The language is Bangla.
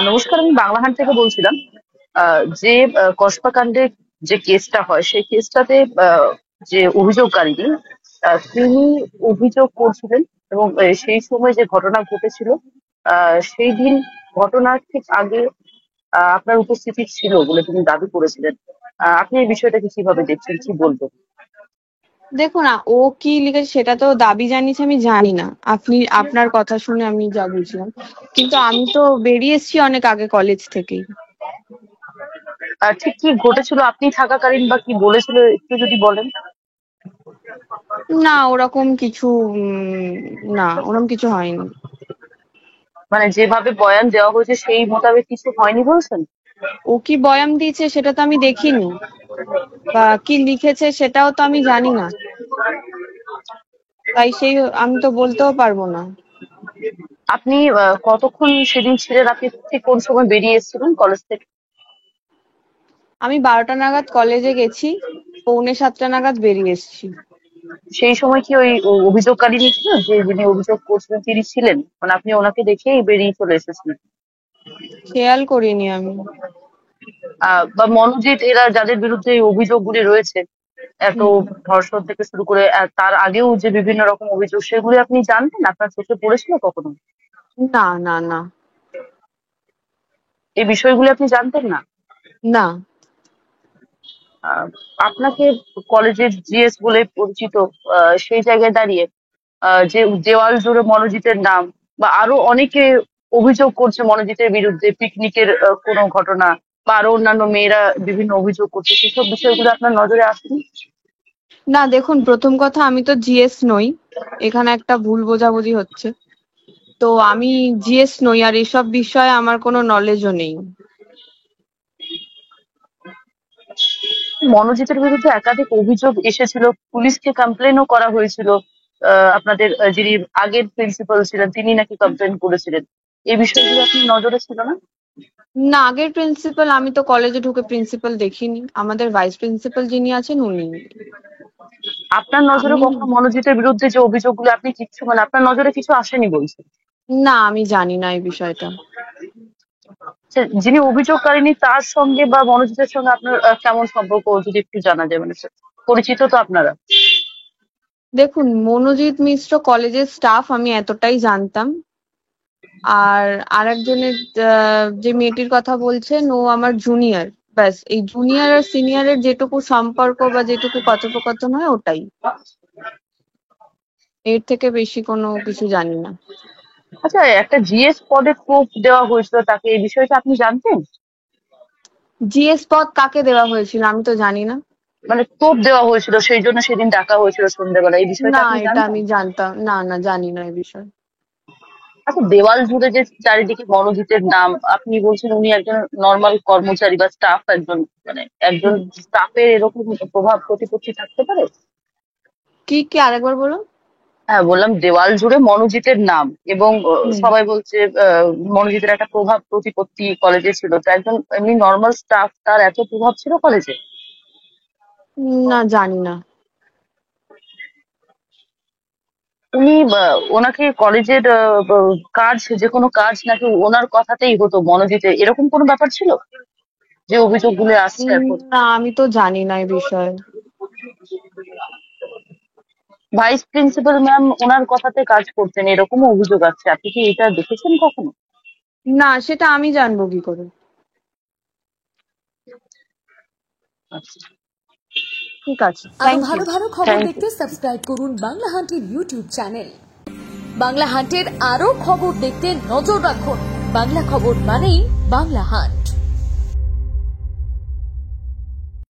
নমস্কার, আমি বাংলাহাট থেকে বলছিলাম। যে কসবা কাণ্ডের যে কেসটা হয় সেই কেসটাতে যে অভিযোগকারী তিনি অভিযোগ করছিলেন, এবং সেই সময় যে ঘটনা ঘটেছিল সেই দিন ঘটনার ঠিক আগে আপনার উপস্থিতি ছিল বলে তিনি দাবি করেছিলেন। আপনি এই বিষয়টাকে কিভাবে দেখছেন, কি বলবেন? দেখুন, ও কি লিখেছে সেটা তো দাবি জানিয়েছে আমি জানি না। আপনার কথা শুনে আমি যা বুঝলাম, কিন্তু আমি তো বেরিয়ে এসেছি অনেক আগে কলেজ থেকেই। ঠিক কি ঘটেছিল আপনি থাকাকালীন, বা কি বলেছিল একটু যদি বলেন। না, ওরকম কিছু না, ওরকম কিছু হয়নি। মানে যেভাবে বয়ান দেওয়া হয়েছে সেই মোতাবেক কিছু হয়নি বলছেন? ও কি বয়ান দিয়েছে সেটা তো আমি দেখিনি, বা কি লিখেছে সেটাও তো আমি জানি না, তাই আমি তো বলতেও পারবো না। আপনি কতক্ষণ সেদিন ছিলেন? আপনি ঠিক কোন সময় বেরিয়ে এসেছিলেন কলেজ থেকে? আমি 12টা নাগাদ কলেজে গেছি, 6:45 নাগাদ বেরিয়ে এসেছি। সেই সময় কি ওই অভিযোগকারী ছিল, যে যিনি অভিযোগ করছিলেন তিনি ছিলেন? মানে আপনি ওনাকে দেখেই বেরিয়ে চলে এসেছিলেন? খেয়াল করিনি আমি। বা মনোজিৎ, এরা যাদের বিরুদ্ধে এই অভিযোগগুলি রয়েছে, এত হুম। ধর্ষণ থেকে শুরু করে তার আগেও যে বিভিন্ন রকম অভিযোগ, সেগুলি আপনি জানতেন? আপনার চোখে পড়েছিল কখনো না, না, না। এই বিষয়গুলি? আপনি জানতেন না? না। আহ, আপনাকে কলেজের জিএস বলে পরিচিত সেই জায়গায় দাঁড়িয়ে যে দেওয়াল জুড়ে মনোজিতের নাম, বা আরো অনেকে অভিযোগ করছে মনোজিতের বিরুদ্ধে, পিকনিকের কোনো ঘটনা, বা আরো অন্যান্য মেয়েরা বিভিন্ন অভিযোগ করছে, সেসব বিষয়গুলো আপনার নজরে আসেনি? না, দেখুন, প্রথম কথা আমি তো জিএস নই, এখানে একটা ভুল বোঝাবুঝি হচ্ছে। তো আমি জিএস নই, আর এসব বিষয়ে আমার কোনো নলেজও নেই। মনোজিতের বিরুদ্ধে একাধিক অভিযোগ এসেছিল, পুলিশকে কমপ্লেনও করা হয়েছিল। আপনাদের যিনি আগের প্রিন্সিপাল ছিলেন তিনি নাকি কমপ্লেন করেছিলেন। এই বিষয়গুলো আপনার নজরে ছিল না? না, আগের প্রিন্সিপাল, আমি তো কলেজে ঢুকে প্রিন্সিপাল দেখিনি। আমাদের ভাইস প্রিন্সিপাল যিনি আছেন উনি। আপনার নজরে আমি কখনো মনোজিতের বিরুদ্ধে যে অভিযোগগুলো, আপনি কিচ্ছু, মানে আপনার নজরে কিছু আসেনি বলছেন? না, আমি জানি না এই বিষয়টা। যিনি অভিযোগকারিনী তার সঙ্গে বা মনোজিতের সঙ্গে আপনার কেমন সম্পর্ক, যদি একটু জানা যায়? মানে পরিচিত তো আপনারা? দেখুন, মনোজিৎ মিশ্র কলেজের স্টাফ, আমি এতটাই জানতাম। আর আরেকজনের যে মেয়েটির কথা বলছেন, ও আমার জুনিয়র। ব্যাস, এই জুনিয়র আর সিনিয়রের যেটুকু সম্পর্ক বা যেটুকু কথোপকথন হয় ওটাই। এর থেকে বেশি কোনো কিছু জানি না। আচ্ছা, একটা জিএস পদে টোপ দেওয়া হয়েছিল তাকে, এই বিষয়টা আপনি জানতেন? জিএস পদ কাকে দেওয়া হয়েছিল আমি তো জানি না। মানে টোপ দেওয়া হয়েছিল, সেই জন্য সেদিন ডাকা হয়েছিল সন্ধ্যেবেলা, এই বিষয়টা না, আপনি এটা জানতেন? আমি জানতাম না, না, জানি না এই বিষয়ে। আচ্ছা, দেওয়াল জুড়ে যে চারিদিকে মনোজিতের নাম, আপনি বলছেন উনি একজন নর্মাল কর্মচারী বা স্টাফ, একজন মানে একজন হুম। স্টাফের এরকম প্রভাব প্রতিপত্তি থাকতে পারে? কি আরেকবার বলুন। হ্যাঁ, বললাম দেওয়াল জুড়ে মনোজিতের নাম, এবং হুম। সবাই বলছে মনোজিতের একটা প্রভাব প্রতিপত্তি কলেজে ছিল, তো একজন এমনি নর্মাল স্টাফ, তার এত প্রভাব ছিল কলেজে? না, জানি না। উনি ওনাকে কলেজের কাজ, যে কোনো কাজ নাকি ওনার কথাতেই হতো মনোজিতের, এরকম কোনো ব্যাপার ছিল যে অভিযোগগুলো আসছে এখন? না, আমি তো জানি না এই বিষয়ে। ভাইস প্রিন্সিপাল ম্যাম ওনার কথাতে কাজ করতেন, এরকমও অভিযোগ আছে। আপনি কি এটা দেখেছেন কখনো? না, সেটা আমি জানবো কি করে। আচ্ছা, ঠিক আছে, আরো থ্যাংক ইউ। ভালো ভালো খবর থ্যাংক ইউ। দেখতে সাবস্ক্রাইব করুন বাংলা হান্টের ইউটিউব চ্যানেল। বাংলা হান্টের আরো খবর দেখতে নজর রাখুন। বাংলা খবর মানেই বাংলা হান্ট।